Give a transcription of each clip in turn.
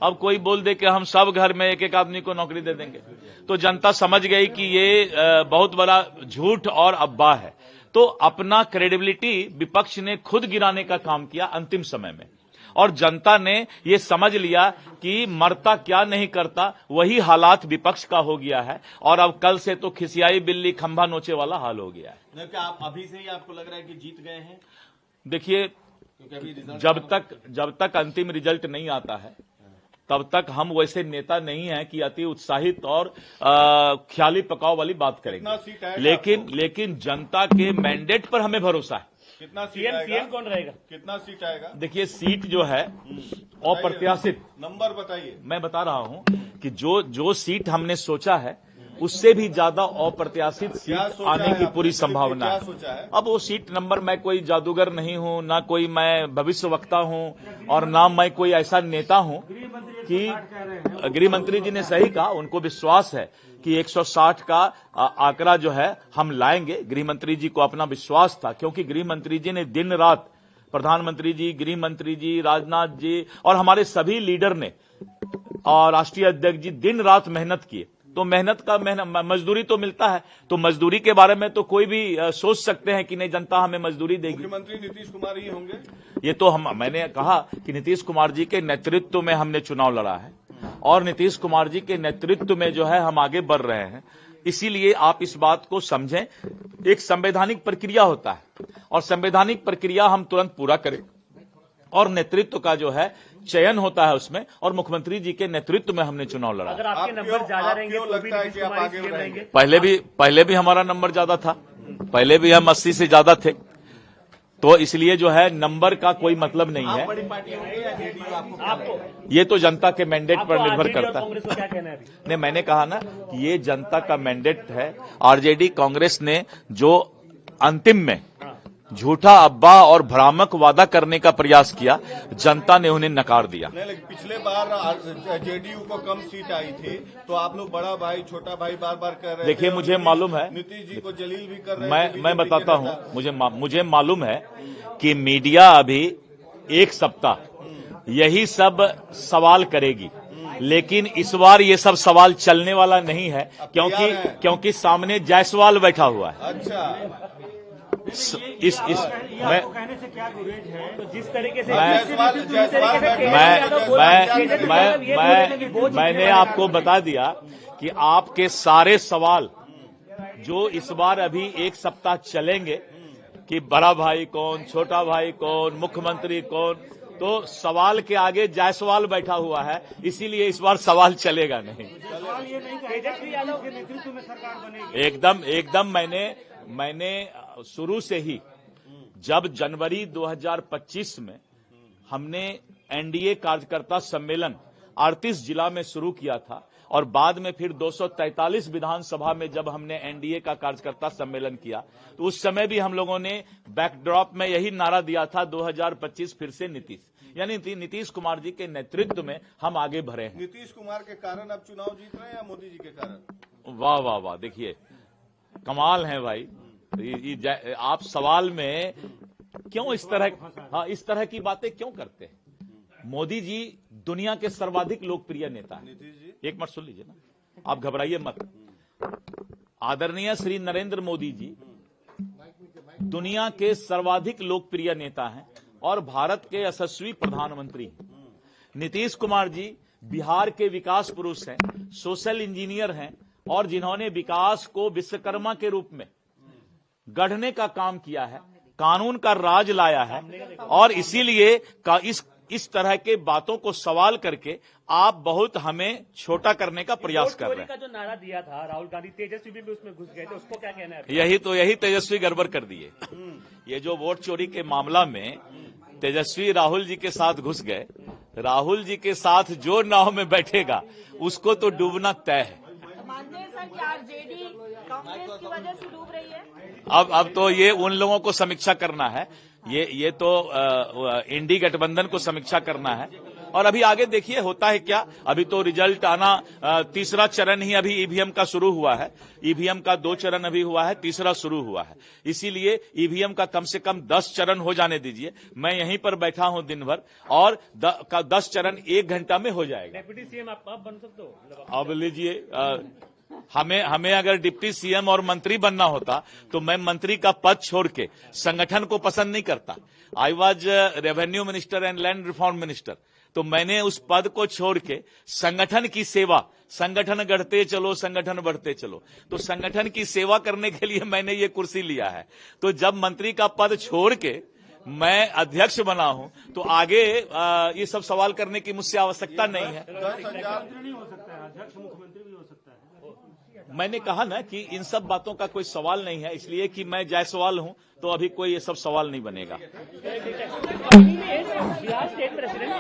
अब कोई बोल दे कि हम सब घर में एक एक आदमी को नौकरी दे देंगे, तो जनता समझ गई कि ये बहुत बड़ा झूठ और अफवाह है। तो अपना क्रेडिबिलिटी विपक्ष ने खुद गिराने का काम किया अंतिम समय में, और जनता ने ये समझ लिया कि मरता क्या नहीं करता, वही हालात विपक्ष का हो गया है। और अब कल से तो खिसियाई बिल्ली खंभा नोचे वाला हाल हो गया है। क्या आप अभी से ही आपको लग रहा है कि जीत गए हैं? देखिए, जब तक अंतिम रिजल्ट नहीं आता है तब तक हम वैसे नेता नहीं हैं कि अति उत्साहित और ख्याली पकाव वाली बात करेंगे। लेकिन जनता के मैंडेट पर हमें भरोसा है। कितना सीएम कौन रहेगा? कितना सीट आएगा? देखिए, सीट जो है अप्रत्याशित, नंबर बताइए। मैं बता रहा हूं कि जो सीट हमने सोचा है उससे भी ज्यादा अप्रत्याशित सीट आने की पूरी संभावना है। अब वो सीट नंबर, मैं कोई जादूगर नहीं हूं, ना कोई मैं भविष्यवक्ता हूं, और ना मैं कोई ऐसा नेता हूं कि गृह मंत्री जी ने सही कहा, उनको विश्वास है कि 160 का आंकड़ा जो है हम लाएंगे। गृह मंत्री जी को अपना विश्वास था, क्योंकि गृह मंत्री जी ने दिन रात, प्रधानमंत्री जी, गृह मंत्री जी, राजनाथ जी और हमारे सभी लीडर ने और राष्ट्रीय अध्यक्ष जी दिन रात मेहनत किए। तो मेहनत का मजदूरी तो मिलता है, तो मजदूरी के बारे में तो कोई भी सोच सकते हैं कि नहीं, जनता हमें मजदूरी देगी। मुख्यमंत्री नीतीश कुमार ही होंगे? ये तो मैंने कहा कि नीतीश कुमार जी के नेतृत्व में हमने चुनाव लड़ा है, और नीतीश कुमार जी के नेतृत्व में जो है हम आगे बढ़ रहे हैं। इसीलिए आप इस बात को समझें, एक संवैधानिक प्रक्रिया होता है, और संवैधानिक प्रक्रिया हम तुरंत पूरा करें, और नेतृत्व का जो है चयन होता है उसमें, और मुख्यमंत्री जी के नेतृत्व में हमने चुनाव लड़ा। अगर आपके नंबर ज्यादा रहेंगे तो भी नीतीश कुमार सीएम रहेंगे? पहले भी हमारा नंबर ज्यादा था, पहले भी हम 80 से ज्यादा थे, तो इसलिए जो है नंबर का कोई मतलब नहीं है। बड़ी पार्टी होंगे या जेडीयू? आपको ये तो जनता के मैंडेट पर निर्भर करता है। कांग्रेस को क्या कहना है? नहीं, मैंने कहा ना कि ये जनता का मैंडेट है। आरजेडी कांग्रेस ने जो अंतिम में झूठा अफवाह और भ्रामक वादा करने का प्रयास किया, जनता ने उन्हें नकार दिया। नहीं, लेकिन पिछले बार जेडीयू को कम सीट आई थी, तो आप लोग बड़ा भाई छोटा भाई बार बार कर रहे। देखिए, मुझे मालूम है, नीतीश जी को जलील भी कर रहे हैं। मैं बताता हूं, मुझे मालूम है कि मीडिया अभी एक सप्ताह यही सब सवाल करेगी, लेकिन इस बार ये सब सवाल चलने वाला नहीं है, क्योंकि सामने जायसवाल बैठा हुआ है। अच्छा, मैं कहने से क्या गुरेज है? तो जिस तरीके से मैंने आपको बता दिया कि आपके सारे सवाल जो इस बार अभी एक सप्ताह चलेंगे कि बड़ा भाई कौन, छोटा भाई कौन, मुख्यमंत्री कौन, तो सवाल के आगे जायसवाल बैठा हुआ है, इसीलिए इस बार सवाल चलेगा नहीं। सवाल ये नहीं, तेजस्वी यादव के नेतृत्व में सरकार बनेगी? एकदम मैंने शुरू से ही, जब जनवरी 2025 में हमने एनडीए कार्यकर्ता सम्मेलन 38 जिला में शुरू किया था, और बाद में फिर 243 विधानसभा में जब हमने एनडीए का कार्यकर्ता सम्मेलन किया, तो उस समय भी हम लोगों ने बैकड्रॉप में यही नारा दिया था, 2025 फिर से नीतीश, यानी नीतीश कुमार जी के नेतृत्व में हम आगे बढ़े हैं। नीतीश कुमार के कारण अब चुनाव जीत रहे हैं या मोदी जी के कारण? वाह वाह वाह, देखिए कमाल है भाई। आप सवाल में क्यों इस तरह की बातें क्यों करते हैं? मोदी जी दुनिया के सर्वाधिक लोकप्रिय नेता हैं। एक मिनट सुन लीजिए ना, आप घबराइए मत। आदरणीय श्री नरेंद्र मोदी जी दुनिया के सर्वाधिक लोकप्रिय नेता हैं और भारत के यशस्वी प्रधानमंत्री हैं। नीतीश कुमार जी बिहार के विकास पुरुष हैं, सोशल इंजीनियर हैं, और जिन्होंने विकास को विश्वकर्मा के रूप में गढ़ने का काम किया है, कानून का राज लाया है, और इसीलिए इस तरह के बातों को सवाल करके आप बहुत हमें छोटा करने का प्रयास कर रहे हैं। का जो नारा दिया था राहुल गांधी, तेजस्वी भी उसमें घुस गए थे, उसको क्या कहना है? यही तेजस्वी गड़बड़ कर दिए। ये जो वोट चोरी के मामला में तेजस्वी राहुल जी के साथ घुस गए, राहुल जी के साथ जो नाव में बैठेगा उसको तो डूबना तय है। मानते हैं सर कि आरजेडी कांग्रेस की वजह से डूब रही है? अब तो ये उन लोगों को समीक्षा करना है, ये तो इंडी गठबंधन को समीक्षा करना है। और अभी आगे देखिए होता है क्या। अभी तो रिजल्ट आना तीसरा चरण ही अभी ईवीएम का शुरू हुआ है। ईवीएम का 2 चरण अभी हुआ है, तीसरा शुरू हुआ है। इसीलिए ईवीएम का कम से कम 10 चरण हो जाने दीजिए। मैं यहीं पर बैठा हूं दिन भर और 10 चरण 1 घंटा में हो जाएगा। डिप्टी सीएम आप बन सकते हो। अब लीजिए, हमें अगर डिप्टी सीएम और मंत्री बनना होता तो मैं मंत्री का पद छोड़ के संगठन को पसंद नहीं करता। I was revenue minister and land reform minister. तो मैंने उस पद को छोड़ के संगठन की सेवा, संगठन गढ़ते चलो संगठन बढ़ते चलो, तो संगठन की सेवा करने के लिए मैंने ये कुर्सी लिया है। तो जब मंत्री का पद छोड़ के मैं अध्यक्ष बना हूं तो आगे ये सब सवाल करने की मुझसे आवश्यकता नहीं है। मैंने कहा ना कि इन सब बातों का कोई सवाल नहीं है, इसलिए कि मैं जायसवाल हूं तो अभी कोई ये सब सवाल नहीं बनेगा। बिहार स्टेट प्रेसिडेंट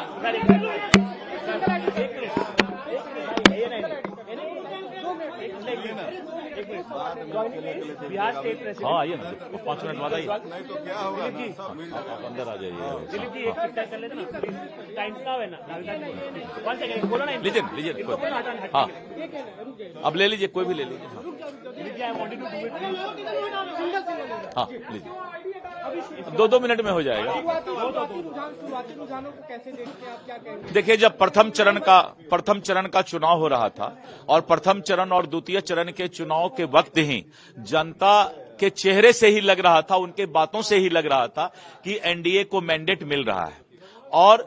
हाँ आइए ना, 5 मिनट बाद आइए। नहीं तो क्या होगा आप अंदर आ जाइए। दिलीप जी एक पिक्चर कर लेते ना, टाइम का है ना, 1 सेकंड बोलो ना। लीजिए हाँ, अब ले लीजिए, कोई भी ले लीजिए। हाँ लीजिए, 2 मिनट में हो जाएगा। देखिए, जब प्रथम चरण का चुनाव हो रहा था और प्रथम चरण और द्वितीय चरण के चुनाव के वक्त ही जनता के चेहरे से ही लग रहा था, उनके बातों से ही लग रहा था कि एनडीए को मैंडेट मिल रहा है और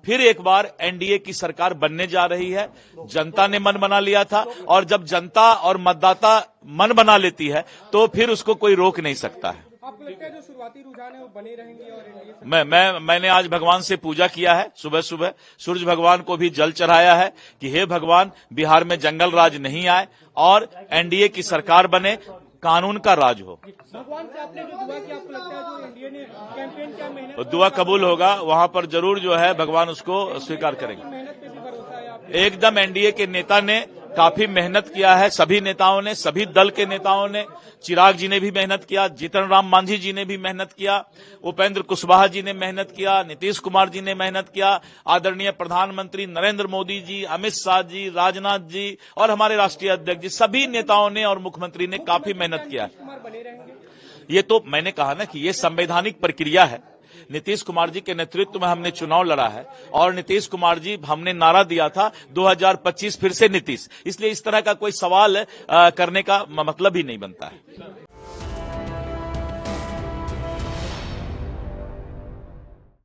फिर एक बार एनडीए की सरकार बनने जा रही है। जनता ने मन बना लिया था और जब जनता और मतदाता मन बना लेती है तो फिर उसको कोई रोक नहीं सकता है। आपको लगता है जो शुरुआती रुझान है वो बने रहेंगे? और मैंने आज भगवान से पूजा किया है। सुबह सुबह सूरज भगवान को भी जल चढ़ाया है कि हे भगवान, बिहार में जंगल राज नहीं आए और एनडीए की सरकार बने, कानून का राज हो। भगवान से आपने जो दुआ की, आपको लगता है जो एनडीए ने कैंपेन किया, मेहनत दुआ कबूल होगा, वहां पर जरूर जो है भगवान उसको स्वीकार करेंगे। मेहनत पे भी भरोसा है आपको? एकदम एनडीए के नेता ने काफी मेहनत किया है, सभी नेताओं ने, सभी दल के नेताओं ने। चिराग जी ने भी मेहनत किया, जीतन राम मांझी जी ने भी मेहनत किया, उपेंद्र कुशवाहा जी ने मेहनत किया, नीतीश कुमार जी ने मेहनत किया, आदरणीय प्रधानमंत्री नरेंद्र मोदी जी, अमित शाह जी, राजनाथ जी और हमारे राष्ट्रीय अध्यक्ष जी, सभी नेताओं ने और मुख्यमंत्री ने काफी मेहनत किया। ये तो मैंने कहा ना कि ये संवैधानिक प्रक्रिया है। नीतीश कुमार जी के नेतृत्व में हमने चुनाव लड़ा है और नीतीश कुमार जी, हमने नारा दिया था 2025 फिर से नीतीश, इसलिए इस तरह का कोई सवाल करने का मतलब ही नहीं बनता है।